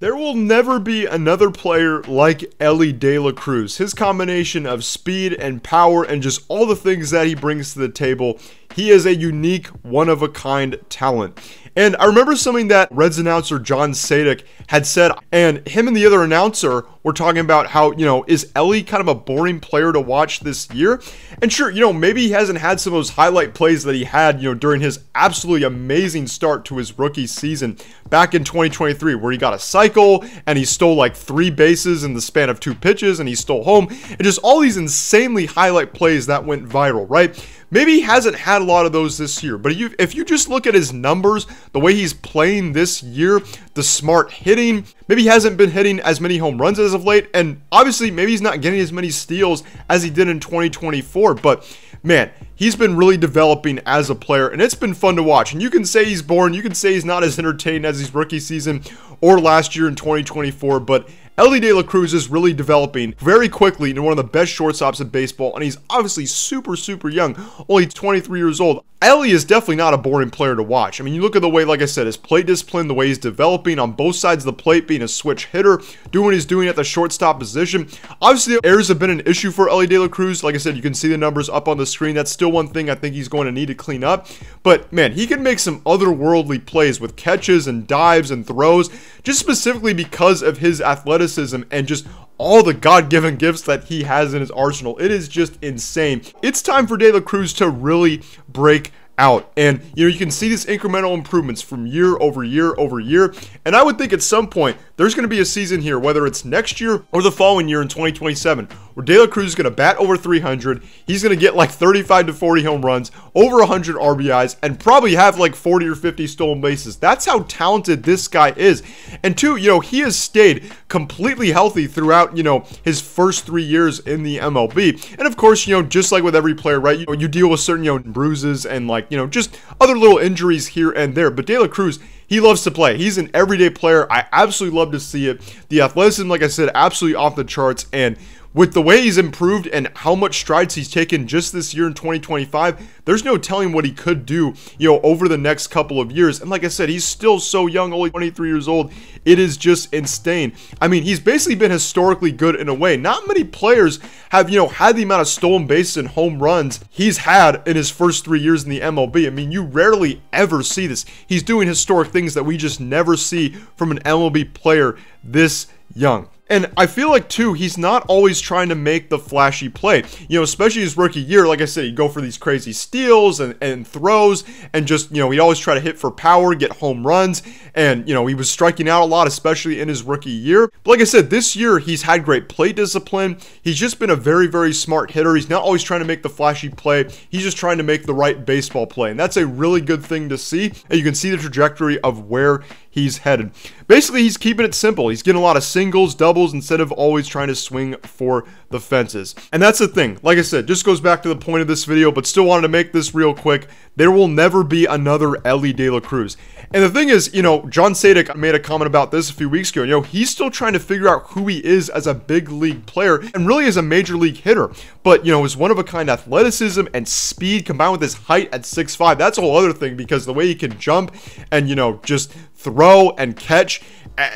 There will never be another player like Elly de la Cruz. His combination of speed and power and just all the things that he brings to the table, he is a unique, one-of-a-kind talent. And I remember something that Reds announcer John Sadik had said, and him and the other announcer were talking about how, is Elly kind of a boring player to watch this year? And sure, maybe he hasn't had some of those highlight plays that he had, during his absolutely amazing start to his rookie season back in 2023, where he got a cycle and he stole like 3 bases in the span of 2 pitches and he stole home, and just all these insanely highlight plays that went viral, right? Maybe he hasn't had a lot of those this year, but if you just look at his numbers, the way he's playing this year, the smart hitting, maybe he hasn't been hitting as many home runs as of late, and obviously maybe he's not getting as many steals as he did in 2024, but man, he's been really developing as a player, and it's been fun to watch. And you can say he's boring, you can say he's not as entertaining as his rookie season or last year in 2024, but Elly de la Cruz is really developing very quickly into one of the best shortstops in baseball, and he's obviously super, super young, only 23 years old. Elly is definitely not a boring player to watch. I mean, you look at the way, like I said, his plate discipline, the way he's developing on both sides of the plate, being a switch hitter, doing what he's doing at the shortstop position. Obviously, the errors have been an issue for Elly de la Cruz. Like I said, you can see the numbers up on the screen. That's still one thing I think he's going to need to clean up. But man, he can make some otherworldly plays with catches and dives and throws, just specifically because of his athleticism and just all the God-given gifts that he has in his arsenal. It is just insane. It's time for de la Cruz to really break out, and you can see these incremental improvements from year over year over year, and I would think at some point there's going to be a season here, whether it's next year or the following year in 2027, where de la Cruz is going to bat over 300, he's going to get like 35 to 40 home runs, over 100 RBIs, and probably have like 40 or 50 stolen bases. That's how talented this guy is. And two, he has stayed completely healthy throughout, his first 3 years in the MLB. And of course, just like with every player, right, you deal with certain, bruises and like, just other little injuries here and there. But de la Cruz, he loves to play. He's an everyday player. I absolutely love to see it. The athleticism, like I said, absolutely off the charts. And with the way he's improved and how much strides he's taken just this year in 2025, there's no telling what he could do, over the next couple of years. And like I said, he's still so young, only 23 years old. It is just insane. I mean, he's basically been historically good in a way. Not many players have, had the amount of stolen bases and home runs he's had in his first 3 years in the MLB. I mean, you rarely ever see this. He's doing historic things that we just never see from an MLB player this young. And I feel like, too, he's not always trying to make the flashy play. Especially his rookie year, like I said, he'd go for these crazy steals and throws and just, he'd always try to hit for power, get home runs. And, he was striking out a lot, especially in his rookie year. But like I said, this year, he's had great plate discipline. He's just been a very, very smart hitter. He's not always trying to make the flashy play. He's just trying to make the right baseball play. And that's a really good thing to see. And you can see the trajectory of where he's headed. Basically, he's keeping it simple. He's getting a lot of singles, doubles, instead of always trying to swing for the fences. And that's the thing. Like I said, just goes back to the point of this video, but still wanted to make this real quick. There will never be another Elly de la Cruz. And the thing is, John Sadik made a comment about this a few weeks ago. He's still trying to figure out who he is as a big league player and really as a major league hitter. But, his one-of-a-kind athleticism and speed combined with his height at 6'5", that's a whole other thing, because the way he can jump and, just throw and catch,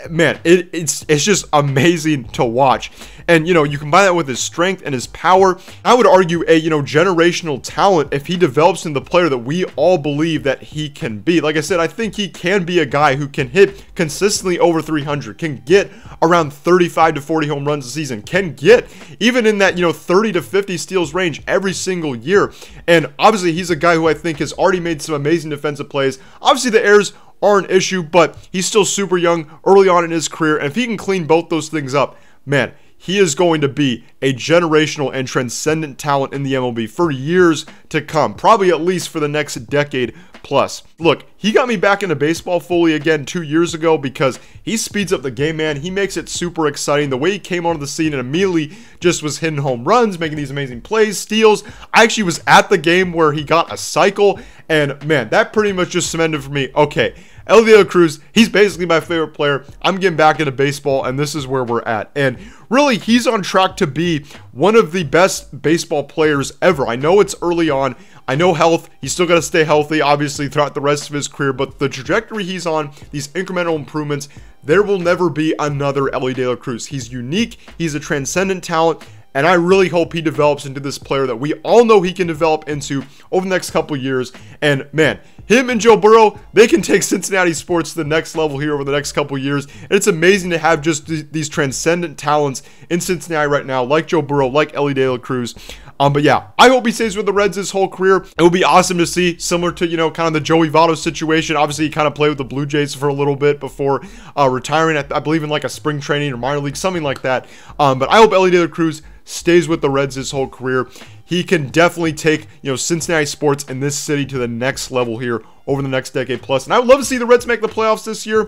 man, it's just amazing to watch. And, you combine that with his strength and his power. I would argue a, generational talent if he develops into the player that we all believe that he can be. Like I said, I think he can be a guy who can hit consistently over 300, can get around 35 to 40 home runs a season, can get even in that, 30 to 50 steals range every single year. And obviously, he's a guy who I think has already made some amazing defensive plays. Obviously, the errors are an issue, but he's still super young early on in his career. And if he can clean both those things up, man, he is going to be a generational and transcendent talent in the MLB for years to come, probably at least for the next decade plus. Look, he got me back into baseball fully again 2 years ago because he speeds up the game, man. He makes it super exciting. The way he came onto the scene and immediately just was hitting home runs, making these amazing plays, steals. I actually was at the game where he got a cycle, and man, that pretty much just cemented for me, okay, Elly De La Cruz, he's basically my favorite player. I'm getting back into baseball, and this is where we're at. And really, he's on track to be one of the best baseball players ever. I know it's early on. I know health. He's still got to stay healthy, obviously, throughout the rest of his career. But the trajectory he's on, these incremental improvements, there will never be another Elly De La Cruz. He's unique. He's a transcendent talent. And I really hope he develops into this player that we all know he can develop into over the next couple years. And man, him and Joe Burrow, they can take Cincinnati sports to the next level here over the next couple years. And it's amazing to have just these transcendent talents in Cincinnati right now, like Joe Burrow, like Elly De La Cruz. But yeah, I hope he stays with the Reds his whole career. It would be awesome to see, similar to, you know, kind of the Joey Votto situation. Obviously, he kind of played with the Blue Jays for a little bit before retiring, I believe in like a spring training or minor league, something like that. But I hope Elly De La Cruz stays with the Reds his whole career. He can definitely take, you know, Cincinnati sports in this city to the next level here over the next decade plus. And I would love to see the Reds make the playoffs this year.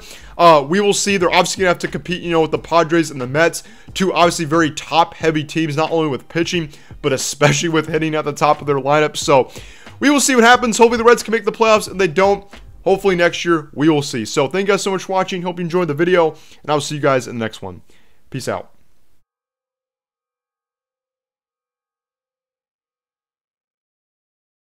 We will see. They're obviously going to have to compete, you know, with the Padres and the Mets, two obviously very top-heavy teams, not only with pitching, but especially with hitting at the top of their lineup. So we will see what happens. Hopefully the Reds can make the playoffs. If they don't, hopefully next year we will see. So thank you guys so much for watching. Hope you enjoyed the video, and I will see you guys in the next one. Peace out.